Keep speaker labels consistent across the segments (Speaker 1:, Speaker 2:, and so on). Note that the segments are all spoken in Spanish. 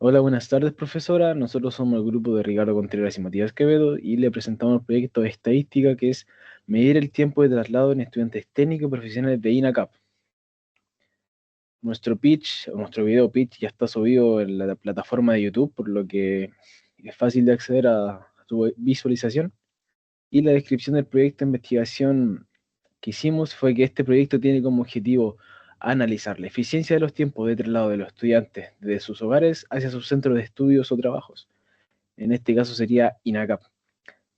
Speaker 1: Hola, buenas tardes, profesora. Nosotros somos el grupo de Ricardo Contreras y Matías Quevedo y le presentamos el proyecto de estadística que es medir el tiempo de traslado en estudiantes técnicos y profesionales de INACAP. Nuestro pitch, o nuestro video pitch ya está subido en la plataforma de YouTube, por lo que es fácil de acceder a su visualización. Y la descripción del proyecto de investigación que hicimos fue que este proyecto tiene como objetivo analizar la eficiencia de los tiempos de traslado de los estudiantes desde sus hogares hacia sus centros de estudios o trabajos. En este caso sería INACAP,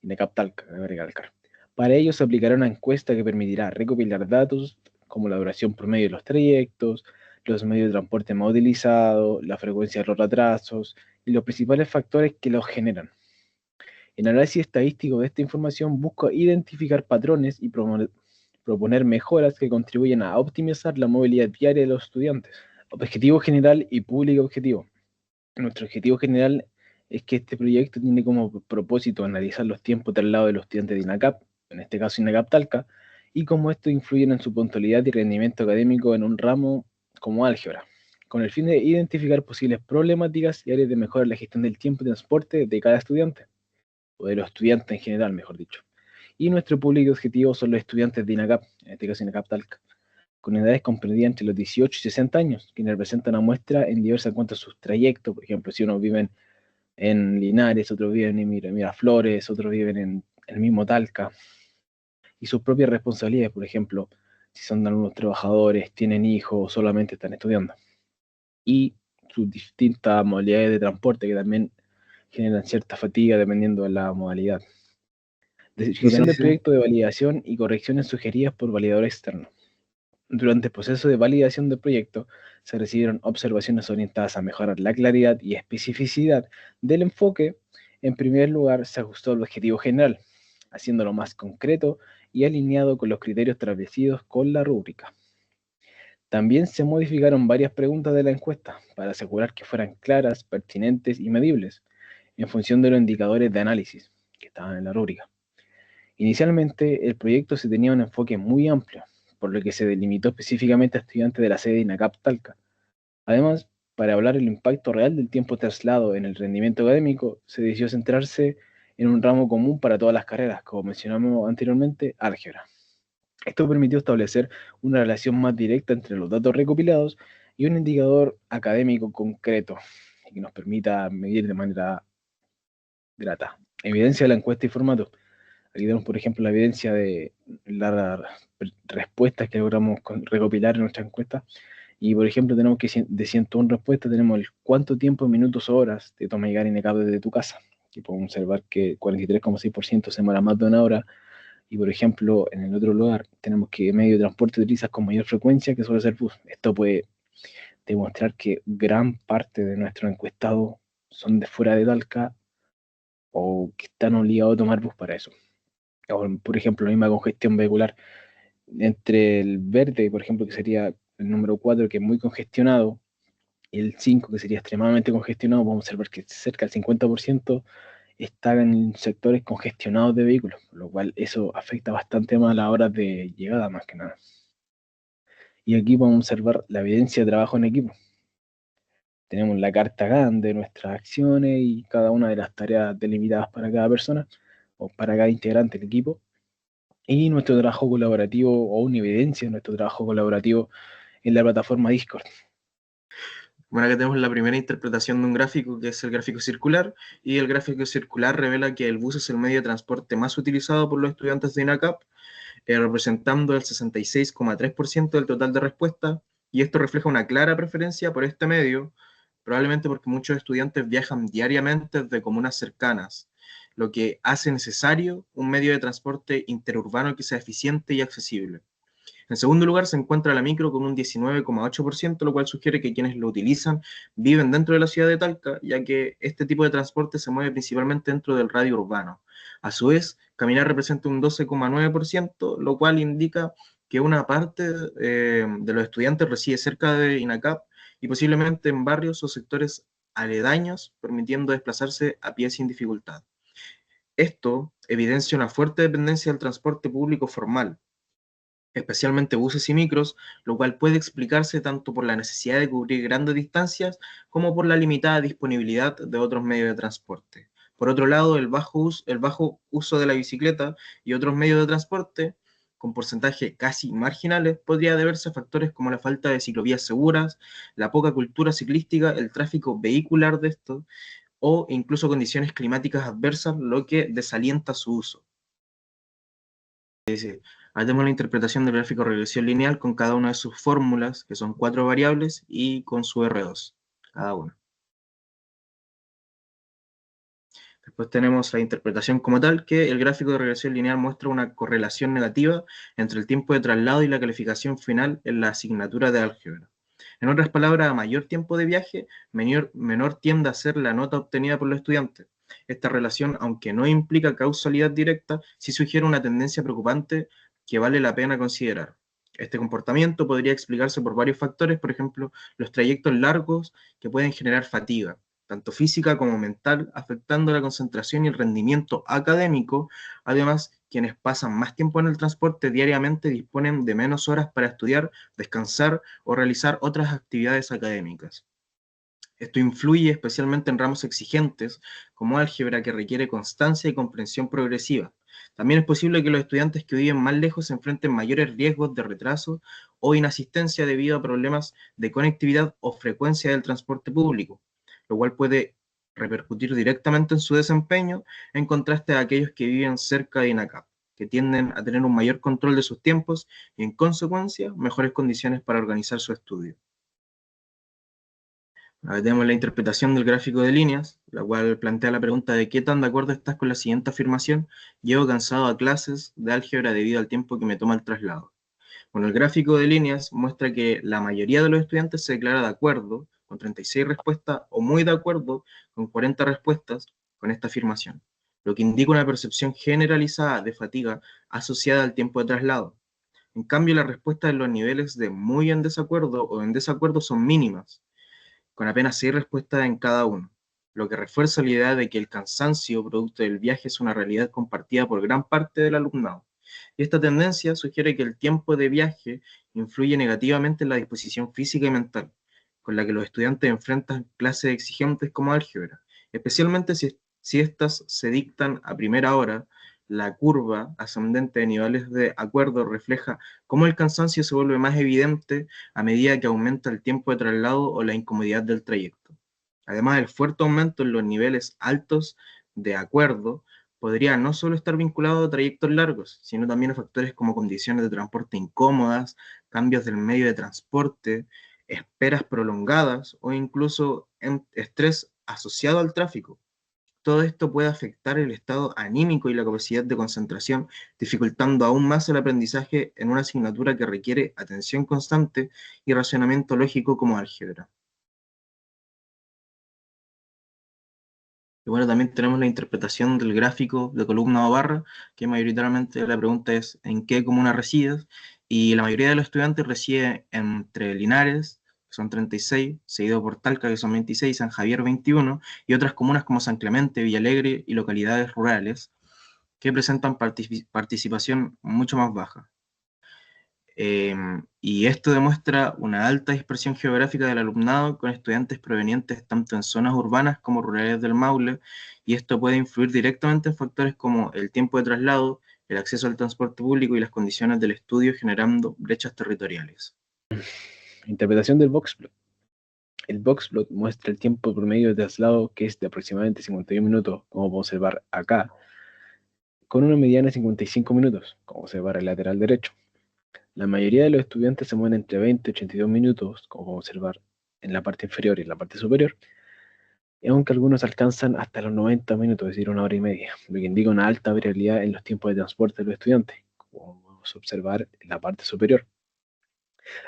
Speaker 1: INACAP Talca, cabe recalcar. Para ello se aplicará una encuesta que permitirá recopilar datos como la duración promedio de los trayectos, los medios de transporte más utilizados, la frecuencia de los retrasos y los principales factores que los generan. El análisis estadístico de esta información busca identificar patrones y proponer mejoras que contribuyan a optimizar la movilidad diaria de los estudiantes. Objetivo general y público objetivo. Nuestro objetivo general es que este proyecto tiene como propósito analizar los tiempos de traslado de los estudiantes de INACAP, en este caso INACAP Talca, y cómo estos influyen en su puntualidad y rendimiento académico en un ramo como álgebra, con el fin de identificar posibles problemáticas y áreas de mejora en la gestión del tiempo de transporte de cada estudiante, o de los estudiantes en general, mejor dicho. Y nuestro público objetivo son los estudiantes de INACAP, en este caso INACAP Talca, con edades comprendidas entre los 18 y 60 años, quienes representan una muestra en diversas en cuanto a sus trayectos. Por ejemplo, si uno vive en Linares, otros viven en Miraflores, otros viven en el mismo Talca, y sus propias responsabilidades, por ejemplo, si son algunos trabajadores, tienen hijos o solamente están estudiando, y sus distintas modalidades de transporte que también generan cierta fatiga dependiendo de la modalidad. Descripción del
Speaker 2: Licencia.
Speaker 1: proyecto de validación y correcciones sugeridas por validador externo. Durante el proceso de validación del proyecto, se recibieron observaciones orientadas a mejorar la claridad y especificidad del enfoque. En primer lugar, se ajustó el objetivo general, haciéndolo más concreto y alineado con los criterios establecidos con la rúbrica. También se modificaron varias preguntas de la encuesta para asegurar que fueran claras, pertinentes y medibles, en función de los indicadores de análisis que estaban en la rúbrica. Inicialmente, el proyecto se tenía un enfoque muy amplio, por lo que se delimitó específicamente a estudiantes de la sede INACAP Talca. Además, para hablar del impacto real del tiempo traslado en el rendimiento académico, se decidió centrarse en un ramo común para todas las carreras, como mencionamos anteriormente, álgebra. Esto permitió establecer una relación más directa entre los datos recopilados y un indicador académico concreto que nos permita medir de manera grata. Evidencia de la encuesta y formato. Aquí tenemos, por ejemplo, la evidencia de las respuestas que logramos recopilar en nuestra encuesta. Y, por ejemplo, tenemos que de 101 respuestas, tenemos el cuánto tiempo, minutos o horas te toma llegar inecable desde tu casa. Y podemos observar que 43,6% se demora más de una hora. Y, por ejemplo, en el otro lugar, tenemos que medio de transporte utilizas con mayor frecuencia, que suele ser bus. Esto puede demostrar que gran parte de nuestros encuestados son de fuera de Talca o que están obligados a tomar bus para eso. O, por ejemplo, la misma congestión vehicular entre el verde, por ejemplo, que sería el número 4 que es muy congestionado, y el 5 que sería extremadamente congestionado, podemos observar que cerca del 50% está en sectores congestionados de vehículos, lo cual eso afecta bastante más a las horas de llegada, más que nada. Y aquí podemos observar la evidencia de trabajo en equipo. Tenemos la carta GAN de nuestras acciones y cada una de las tareas delimitadas para cada persona o para cada integrante del equipo. Y nuestro trabajo colaborativo o una evidencia de nuestro trabajo colaborativo en la plataforma Discord.
Speaker 2: Bueno, acá tenemos la primera interpretación de un gráfico que es el gráfico circular, y el gráfico circular revela que el bus es el medio de transporte más utilizado por los estudiantes de INACAP, representando el 66,3% del total de respuesta, y esto refleja una clara preferencia por este medio, probablemente porque muchos estudiantes viajan diariamente desde comunas cercanas, lo que hace necesario un medio de transporte interurbano que sea eficiente y accesible. En segundo lugar, se encuentra la micro con un 19,8%, lo cual sugiere que quienes lo utilizan viven dentro de la ciudad de Talca, ya que este tipo de transporte se mueve principalmente dentro del radio urbano. A su vez, caminar representa un 12,9%, lo cual indica que una parte de los estudiantes reside cerca de INACAP y posiblemente en barrios o sectores aledaños, permitiendo desplazarse a pie sin dificultad. Esto evidencia una fuerte dependencia del transporte público formal, especialmente buses y micros, lo cual puede explicarse tanto por la necesidad de cubrir grandes distancias como por la limitada disponibilidad de otros medios de transporte. Por otro lado, el bajo uso de la bicicleta y otros medios de transporte, con porcentajes casi marginales, podría deberse a factores como la falta de ciclovías seguras, la poca cultura ciclística, el tráfico vehicular de esto, o incluso condiciones climáticas adversas, lo que desalienta su uso. Hacemos la interpretación del gráfico de regresión lineal con cada una de sus fórmulas, que son 4 variables, y con su R2, cada una. Después tenemos la interpretación como tal, que el gráfico de regresión lineal muestra una correlación negativa entre el tiempo de traslado y la calificación final en la asignatura de álgebra. En otras palabras, a mayor tiempo de viaje, menor tiende a ser la nota obtenida por los estudiantes. Esta relación, aunque no implica causalidad directa, sí sugiere una tendencia preocupante que vale la pena considerar. Este comportamiento podría explicarse por varios factores, por ejemplo, los trayectos largos que pueden generar fatiga, tanto física como mental, afectando la concentración y el rendimiento académico. Además, quienes pasan más tiempo en el transporte diariamente disponen de menos horas para estudiar, descansar o realizar otras actividades académicas. Esto influye especialmente en ramos exigentes, como álgebra, que requiere constancia y comprensión progresiva. También es posible que los estudiantes que viven más lejos se enfrenten mayores riesgos de retraso o inasistencia debido a problemas de conectividad o frecuencia del transporte público, lo cual puede repercutir directamente en su desempeño, en contraste a aquellos que viven cerca de INACAP, que tienden a tener un mayor control de sus tiempos y, en consecuencia, mejores condiciones para organizar su estudio. Ahora tenemos la interpretación del gráfico de líneas, la cual plantea la pregunta de qué tan de acuerdo estás con la siguiente afirmación: llego cansado a clases de álgebra debido al tiempo que me toma el traslado. Bueno, el gráfico de líneas muestra que la mayoría de los estudiantes se declara de acuerdo, con 36 respuestas, o muy de acuerdo, con 40 respuestas, con esta afirmación, lo que indica una percepción generalizada de fatiga asociada al tiempo de traslado. En cambio, las respuestas en los niveles de muy en desacuerdo o en desacuerdo son mínimas, con apenas 6 respuestas en cada uno, lo que refuerza la idea de que el cansancio producto del viaje es una realidad compartida por gran parte del alumnado. Y esta tendencia sugiere que el tiempo de viaje influye negativamente en la disposición física y mental, con la que los estudiantes enfrentan clases exigentes como álgebra, especialmente si estas se dictan a primera hora. La curva ascendente de niveles de acuerdo refleja cómo el cansancio se vuelve más evidente a medida que aumenta el tiempo de traslado o la incomodidad del trayecto. Además, el fuerte aumento en los niveles altos de acuerdo podría no solo estar vinculado a trayectos largos, sino también a factores como condiciones de transporte incómodas, cambios del medio de transporte, esperas prolongadas o incluso estrés asociado al tráfico. Todo esto puede afectar el estado anímico y la capacidad de concentración, dificultando aún más el aprendizaje en una asignatura que requiere atención constante y razonamiento lógico como álgebra. Y bueno, también tenemos la interpretación del gráfico de columna o barra, que mayoritariamente la pregunta es ¿en qué comuna resides? Y la mayoría de los estudiantes reside entre Linares, que son 36, seguido por Talca, que son 26, San Javier 21, y otras comunas como San Clemente, Villalegre y localidades rurales, que presentan participación mucho más baja. Y esto demuestra una alta dispersión geográfica del alumnado, con estudiantes provenientes tanto en zonas urbanas como rurales del Maule, y esto puede influir directamente en factores como el tiempo de traslado, el acceso al transporte público y las condiciones del estudio, generando brechas territoriales.
Speaker 1: Interpretación del boxplot. El boxplot muestra el tiempo promedio de traslado, que es de aproximadamente 51 minutos, como podemos observar acá, con una mediana de 55 minutos, como se observa en el lateral derecho. La mayoría de los estudiantes se mueven entre 20 y 82 minutos, como podemos observar en la parte inferior y en la parte superior, aunque algunos alcanzan hasta los 90 minutos, es decir, una hora y media, lo que indica una alta variabilidad en los tiempos de transporte de los estudiantes, como podemos observar en la parte superior.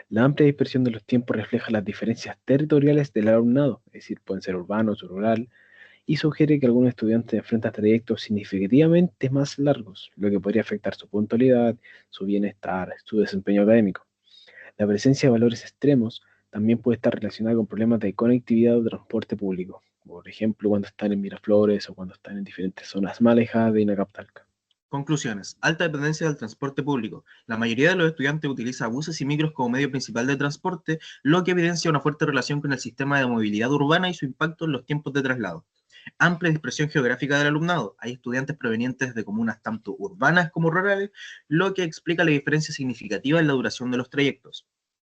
Speaker 1: La amplia dispersión de los tiempos refleja las diferencias territoriales del alumnado, es decir, pueden ser urbanos o rural, y sugiere que algunos estudiantes enfrentan trayectos significativamente más largos, lo que podría afectar su puntualidad, su bienestar, su desempeño académico. La presencia de valores extremos también puede estar relacionada con problemas de conectividad o transporte público, por ejemplo, cuando están en Miraflores o cuando están en diferentes zonas más alejadas de Inacaptalca.
Speaker 2: Conclusiones. Alta dependencia del transporte público. La mayoría de los estudiantes utiliza buses y micros como medio principal de transporte, lo que evidencia una fuerte relación con el sistema de movilidad urbana y su impacto en los tiempos de traslado. Amplia dispersión geográfica del alumnado. Hay estudiantes provenientes de comunas tanto urbanas como rurales, lo que explica la diferencia significativa en la duración de los trayectos.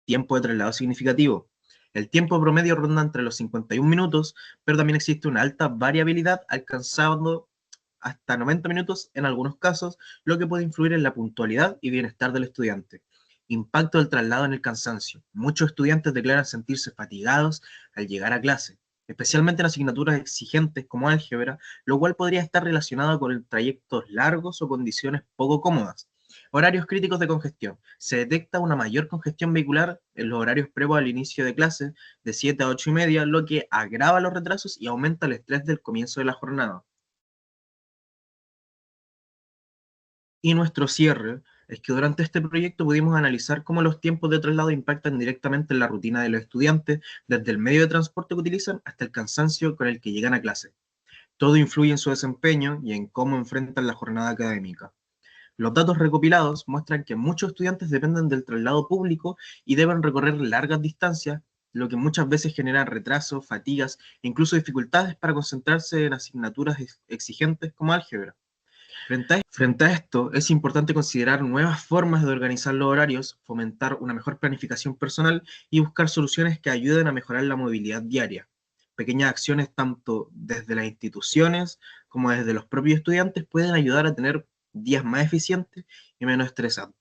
Speaker 2: Tiempo de traslado significativo. El tiempo promedio ronda entre los 51 minutos, pero también existe una alta variabilidad, alcanzando hasta 90 minutos en algunos casos, lo que puede influir en la puntualidad y bienestar del estudiante. Impacto del traslado en el cansancio. Muchos estudiantes declaran sentirse fatigados al llegar a clase, especialmente en asignaturas exigentes como álgebra, lo cual podría estar relacionado con trayectos largos o condiciones poco cómodas. Horarios críticos de congestión. Se detecta una mayor congestión vehicular en los horarios previos al inicio de clase, de 7 a 8 y media, lo que agrava los retrasos y aumenta el estrés del comienzo de la jornada. Y nuestro cierre es que durante este proyecto pudimos analizar cómo los tiempos de traslado impactan directamente en la rutina de los estudiantes, desde el medio de transporte que utilizan hasta el cansancio con el que llegan a clase. Todo influye en su desempeño y en cómo enfrentan la jornada académica. Los datos recopilados muestran que muchos estudiantes dependen del traslado público y deben recorrer largas distancias, lo que muchas veces genera retrasos, fatigas e incluso dificultades para concentrarse en asignaturas exigentes como álgebra. Frente a esto, es importante considerar nuevas formas de organizar los horarios, fomentar una mejor planificación personal y buscar soluciones que ayuden a mejorar la movilidad diaria. Pequeñas acciones tanto desde las instituciones como desde los propios estudiantes pueden ayudar a tener días más eficientes y menos estresantes.